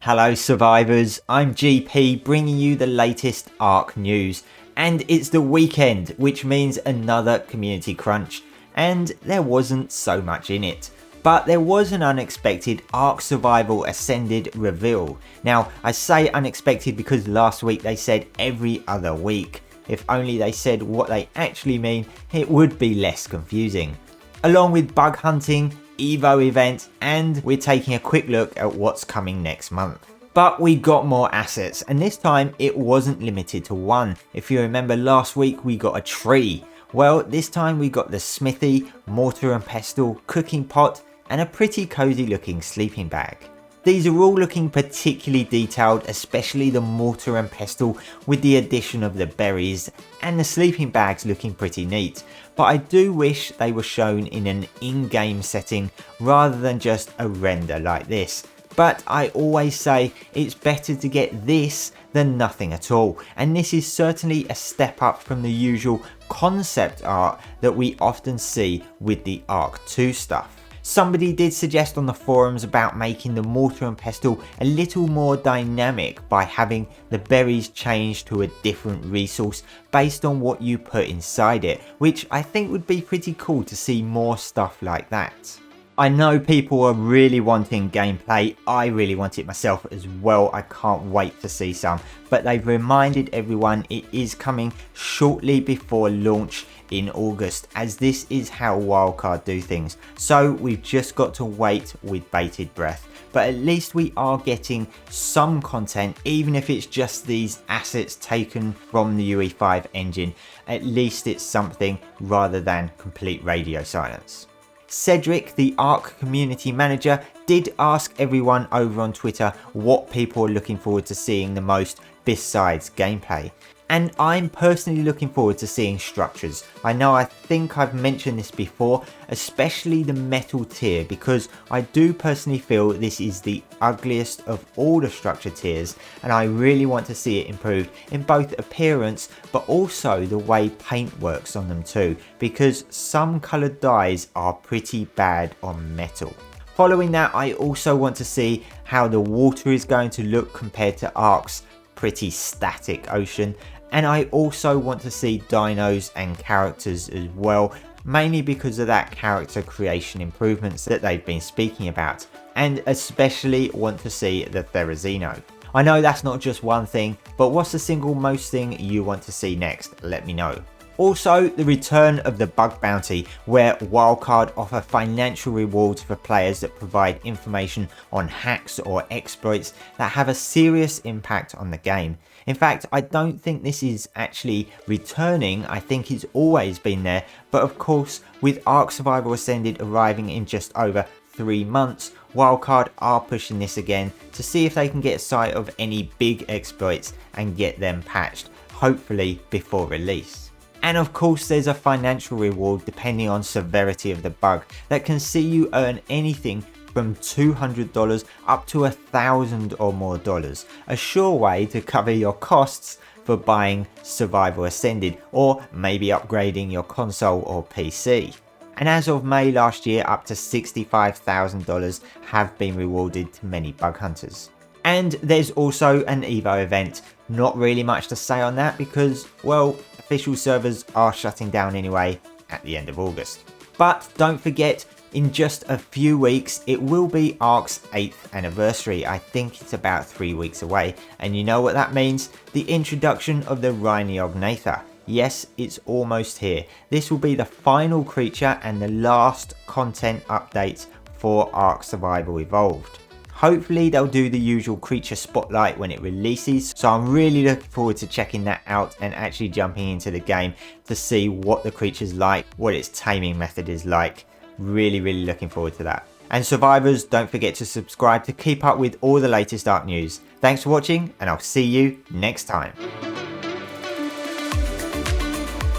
Hello survivors, I'm GP bringing you the latest ARK news, and it's the weekend, which means another community crunch, and there wasn't so much in it. But there was an unexpected ARK Survival Ascended reveal. Now I say unexpected because last week they said every other week. If only they said what they actually mean, it would be less confusing. Along with bug hunting, Evo events, and we're taking a quick look at what's coming next month. But we got more assets, and this time it wasn't limited to one. If you remember last week we got a tree. Well, this time we got the smithy, mortar and pestle, cooking pot, and a pretty cozy looking sleeping bag. These are all looking particularly detailed, especially the mortar and pestle with the addition of the berries, and the sleeping bags looking pretty neat. But I do wish they were shown in an in-game setting rather than just a render like this. But I always say it's better to get this than nothing at all, and this is certainly a step up from the usual concept art that we often see with the ARK 2 stuff. Somebody did suggest on the forums about making the mortar and pestle a little more dynamic by having the berries change to a different resource based on what you put inside it, which I think would be pretty cool to see more stuff like that. I know people are really wanting gameplay, I really want it myself as well, I can't wait to see some, but they've reminded everyone it is coming shortly before launch in August, as this is how Wildcard do things, so we've just got to wait with bated breath. But at least we are getting some content, even if it's just these assets taken from the UE5 engine, at least it's something rather than complete radio silence. Cedric, the ARK community manager, did ask everyone over on Twitter what people are looking forward to seeing the most besides gameplay. And I'm personally looking forward to seeing structures. I think I've mentioned this before, especially the metal tier, because I do personally feel this is the ugliest of all the structure tiers, and I really want to see it improved in both appearance but also the way paint works on them too, because some coloured dyes are pretty bad on metal. Following that, I also want to see how the water is going to look compared to ARK's pretty static ocean. And I also want to see dinos and characters as well, mainly because of that character creation improvements that they've been speaking about, and especially want to see the Therizino. I know that's not just one thing, but what's the single most thing you want to see next? Let me know. Also, the return of the bug bounty, where Wildcard offer financial rewards for players that provide information on hacks or exploits that have a serious impact on the game. In fact, I don't think this is actually returning, I think it's always been there, but of course with ARK Survival Ascended arriving in just over 3 months, Wildcard are pushing this again to see if they can get sight of any big exploits and get them patched, hopefully before release. And of course there's a financial reward depending on severity of the bug that can see you earn anything from $200 up to $1,000 or more dollars. A sure way to cover your costs for buying Survival Ascended, or maybe upgrading your console or PC. And as of May last year, up to $65,000 have been rewarded to many bug hunters. And there's also an Evo event. Not really much to say on that because, well, official servers are shutting down anyway at the end of August. But don't forget, in just a few weeks it will be ARK's 8th anniversary. I think it's about 3 weeks away, and you know what that means? The introduction of the Rhyniognatha. Yes, it's almost here. This will be the final creature and the last content update for ARK Survival Evolved. Hopefully they'll do the usual creature spotlight when it releases, so I'm really looking forward to checking that out and actually jumping into the game to see what the creature's like, what its taming method is like. Really looking forward to that. And survivors, don't forget to subscribe to keep up with all the latest ARK news. Thanks for watching, and I'll see you next time.